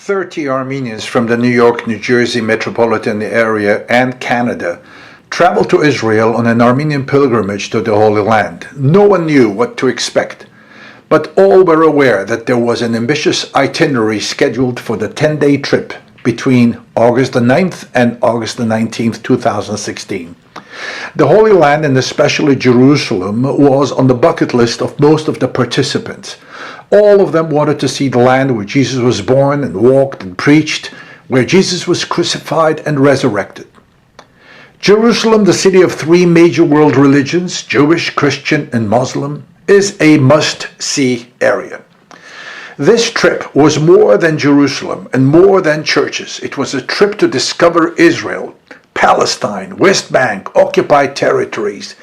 30 Armenians from the New York, New Jersey metropolitan area and Canada traveled to Israel on an Armenian pilgrimage to the Holy Land. No one knew what to expect, but all were aware that there was an ambitious itinerary scheduled for the 10-day trip between August the 9th and August the 19th, 2016. The Holy Land, and especially Jerusalem, was on the bucket list of most of the participants. All of them wanted to see the land where Jesus was born and walked and preached, where Jesus was crucified and resurrected. Jerusalem, the city of three major world religions, Jewish, Christian, and Muslim, is a must-see area. This trip was more than Jerusalem and more than churches. It was a trip to discover Israel, Palestine, West Bank, occupied territories,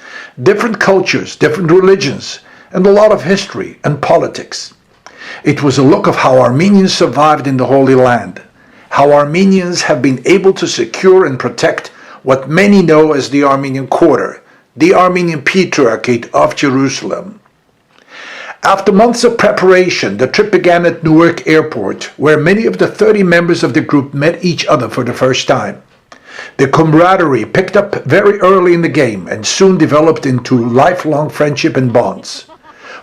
different cultures, different religions, and a lot of history and politics. It was a look of how Armenians survived in the Holy Land, how Armenians have been able to secure and protect what many know as the Armenian Quarter, the Armenian Patriarchate of Jerusalem. After months of preparation, the trip began at Newark Airport, where many of the 30 members of the group met each other for the first time. The camaraderie picked up very early in the game and soon developed into lifelong friendship and bonds.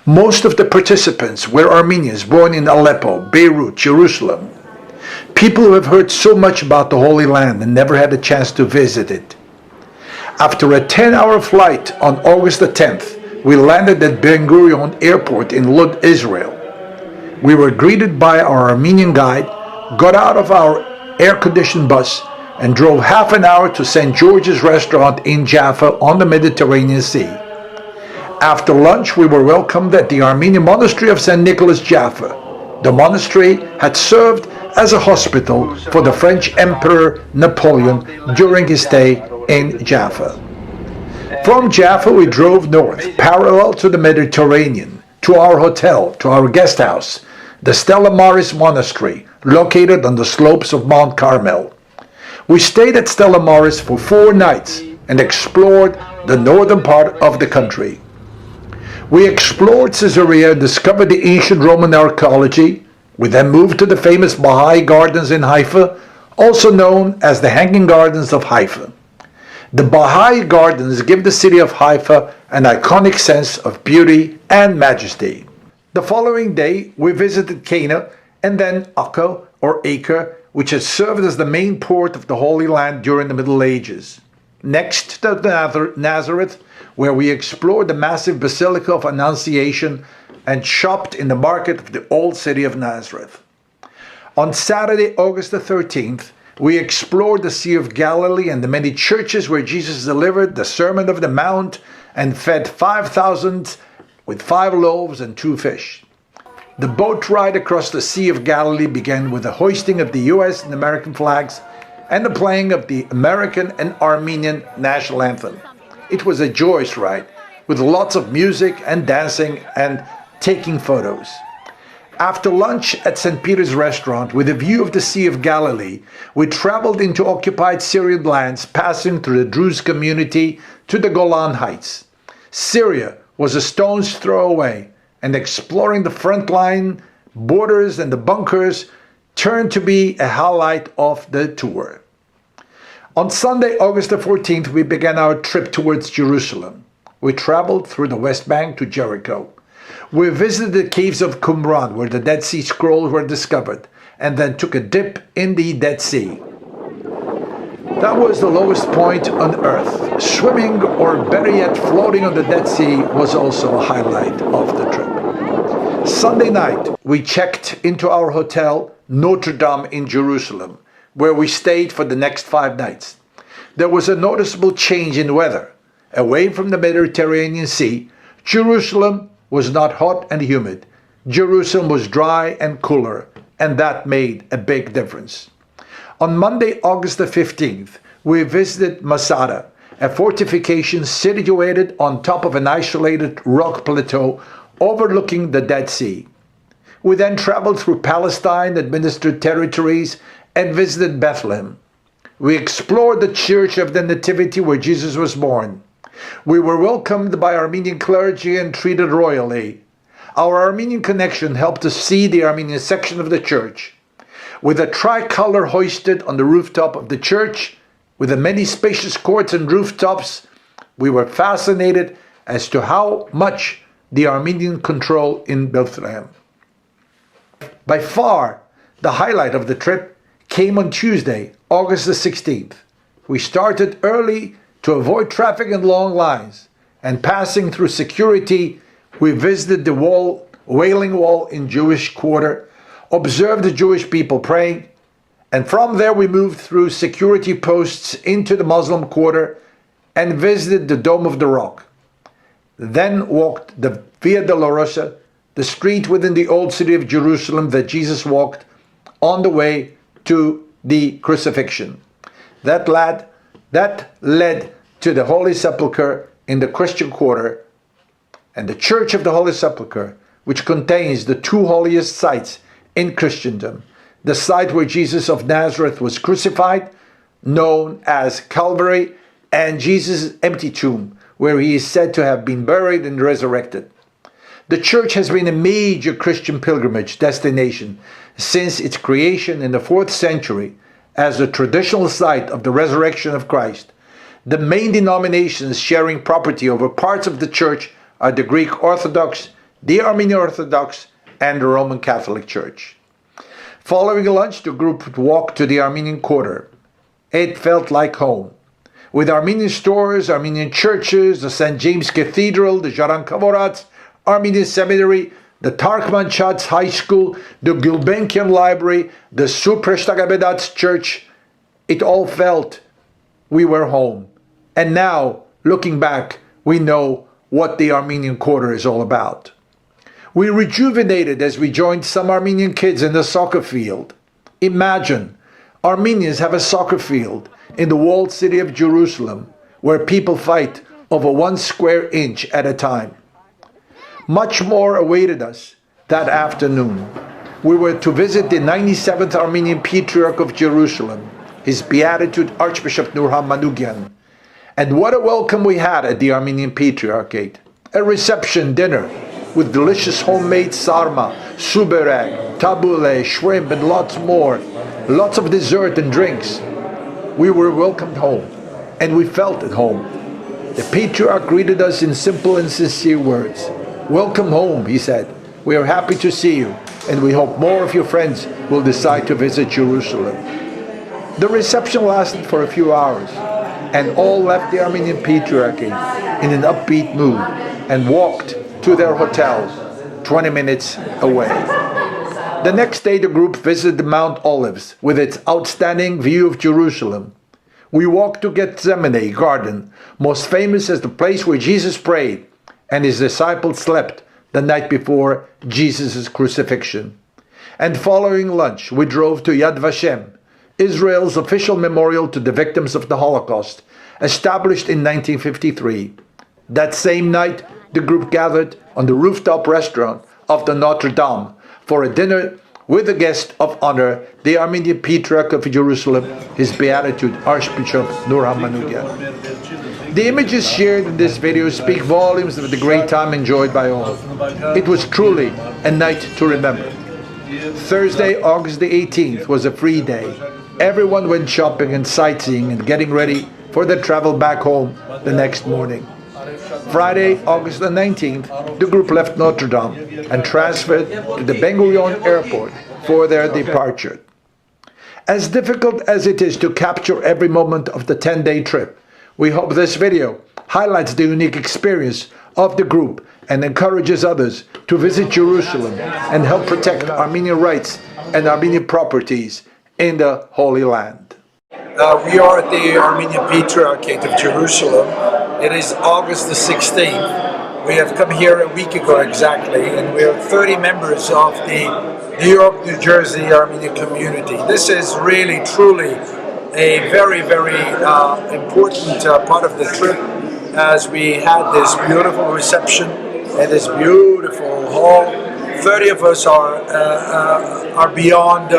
Most of the participants were Armenians born in Aleppo, Beirut, Jerusalem. People who have heard so much about the Holy Land and never had a chance to visit it. After a 10-hour flight on August the 10th, we landed at Ben Gurion Airport in Lod, Israel. We were greeted by our Armenian guide, got out of our air-conditioned bus, and drove half an hour to St. George's Restaurant in Jaffa on the Mediterranean Sea. After lunch, we were welcomed at the Armenian Monastery of St. Nicholas Jaffa. The monastery had served as a hospital for the French Emperor Napoleon during his stay in Jaffa. From Jaffa, we drove north, parallel to the Mediterranean, to our hotel, to our guest house, the Stella Maris Monastery, located on the slopes of Mount Carmel. We stayed at Stella Maris for 4 nights and explored the northern part of the country. We explored Caesarea and discovered the ancient Roman archaeology. We then moved to the famous Baha'i Gardens in Haifa, also known as the Hanging Gardens of Haifa. The Baha'i Gardens give the city of Haifa an iconic sense of beauty and majesty. The following day, we visited Cana and then Akko or Acre, which had served as the main port of the Holy Land during the Middle Ages. Next to Nazareth, where we explored the massive Basilica of Annunciation and shopped in the market of the old city of Nazareth. On Saturday, August the 13th, we explored the Sea of Galilee and the many churches where Jesus delivered the Sermon of the Mount and fed 5,000 with 5 loaves and 2 fish. The boat ride across the Sea of Galilee began with the hoisting of the US and American flags and the playing of the American and Armenian national anthem. It was a joyous ride with lots of music and dancing and taking photos. After lunch at St. Peter's Restaurant with a view of the Sea of Galilee, we traveled into occupied Syrian lands, passing through the Druze community to the Golan Heights. Syria was a stone's throw away, and exploring the front line, borders, and the bunkers turned to be a highlight of the tour. On Sunday, August the 14th, we began our trip towards Jerusalem. We traveled through the West Bank to Jericho. We visited the caves of Qumran, where the Dead Sea Scrolls were discovered, and then took a dip in the Dead Sea. That was the lowest point on earth. Swimming, or better yet, floating on the Dead Sea, was also a highlight of the trip. Sunday night, we checked into our hotel, Notre Dame in Jerusalem, where we stayed for the next 5 nights. There was a noticeable change in weather. Away from the Mediterranean Sea, Jerusalem was not hot and humid. Jerusalem was dry and cooler, and that made a big difference. On Monday, August the 15th, we visited Masada, a fortification situated on top of an isolated rock plateau overlooking the Dead Sea. We then traveled through Palestine-administered territories and visited Bethlehem. We explored the Church of the Nativity where Jesus was born. We were welcomed by Armenian clergy and treated royally. Our Armenian connection helped us see the Armenian section of the church. With a tricolor hoisted on the rooftop of the church, with the many spacious courts and rooftops, we were fascinated as to how much the Armenian control in Bethlehem. By far, the highlight of the trip came on Tuesday, August the 16th. We started early to avoid traffic and long lines, and passing through security, we visited the Wailing Wall in Jewish Quarter, observed the Jewish people praying, and from there we moved through security posts into the Muslim Quarter and visited the Dome of the Rock. Then walked the Via Dolorosa, the street within the old city of Jerusalem that Jesus walked on the way to the crucifixion. That led to the Holy Sepulchre in the Christian Quarter, and the Church of the Holy Sepulchre, which contains the two holiest sites in Christendom, the site where Jesus of Nazareth was crucified, known as Calvary, and Jesus' empty tomb, where he is said to have been buried and resurrected. The church has been a major Christian pilgrimage destination since its creation in the 4th century as the traditional site of the resurrection of Christ. The main denominations sharing property over parts of the church are the Greek Orthodox, the Armenian Orthodox, and the Roman Catholic Church. Following lunch, the group walked to the Armenian Quarter. It felt like home. With Armenian stores, Armenian churches, the St. James Cathedral, the Jarankavorats, Armenian Seminary, the Tarkman High School, the Gulbenkian Library, the Suprashtagabedats Church, it all felt we were home. And now, looking back, we know what the Armenian Quarter is all about. We rejuvenated as we joined some Armenian kids in the soccer field. Imagine, Armenians have a soccer field in the walled city of Jerusalem where people fight over 1 square inch at a time. Much more awaited us that afternoon. We were to visit the 97th Armenian Patriarch of Jerusalem, His Beatitude Archbishop Nurhan Manukyan. And what a welcome we had at the Armenian Patriarchate. A reception dinner with delicious homemade sarma, suberek, tabbouleh, shrimp, and lots more. Lots of dessert and drinks. We were welcomed home, and we felt at home. The Patriarch greeted us in simple and sincere words. Welcome home, he said. We are happy to see you, and we hope more of your friends will decide to visit Jerusalem. The reception lasted for a few hours, and all left the Armenian Patriarchate in an upbeat mood and walked to their hotels 20 minutes away. The next day, the group visited Mount Olives with its outstanding view of Jerusalem. We walked to Gethsemane Garden, most famous as the place where Jesus prayed and his disciples slept the night before Jesus' crucifixion. And following lunch, we drove to Yad Vashem, Israel's official memorial to the victims of the Holocaust, established in 1953. That same night, the group gathered on the rooftop restaurant of the Notre Dame for a dinner with the guest of honor, the Armenian Patriarch of Jerusalem, His Beatitude Archbishop Nurhan Manukyan. The images shared in this video speak volumes of the great time enjoyed by all. It was truly a night to remember. Thursday, August the 18th was a free day. Everyone went shopping and sightseeing and getting ready for the travel back home the next morning. Friday, August the 19th, the group left Notre Dame and transferred to the Ben Gurion Airport for their departure. As difficult as it is to capture every moment of the 10-day trip, we hope this video highlights the unique experience of the group and encourages others to visit Jerusalem and help protect Armenian rights and Armenian properties in the Holy Land. We are at the Armenian Patriarchate of Jerusalem. It is August the 16th. We have come here a week ago exactly, and we are 30 members of the New York, New Jersey Armenian community. This is really, truly a very, very important part of the trip, as we had this beautiful reception in this beautiful hall. 30 of us are beyond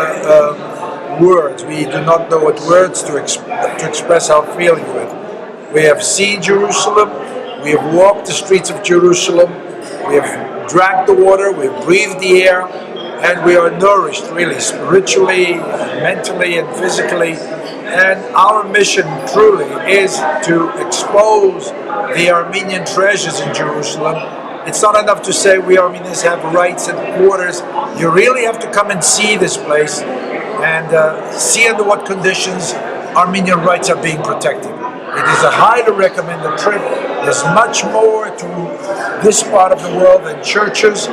words. We do not know what words to express our feeling with. We have seen Jerusalem, we have walked the streets of Jerusalem, we have drank the water, we have breathed the air, and we are nourished really spiritually, mentally, and physically. And our mission truly is to expose the Armenian treasures in Jerusalem. It's not enough to say we Armenians have rights and quarters. You really have to come and see this place and see under what conditions Armenian rights are being protected. It is a highly recommended trip. There's much more to this part of the world than churches,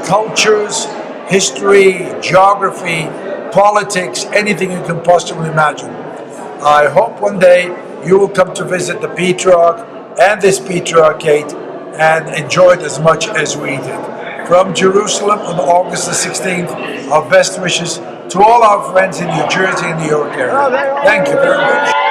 cultures, history, geography, politics, anything you can possibly imagine. I hope one day you will come to visit the Patriarch and this Patriarchate and enjoy it as much as we did. From Jerusalem on August the 16th, our best wishes to all our friends in New Jersey and New York area. Thank you very much.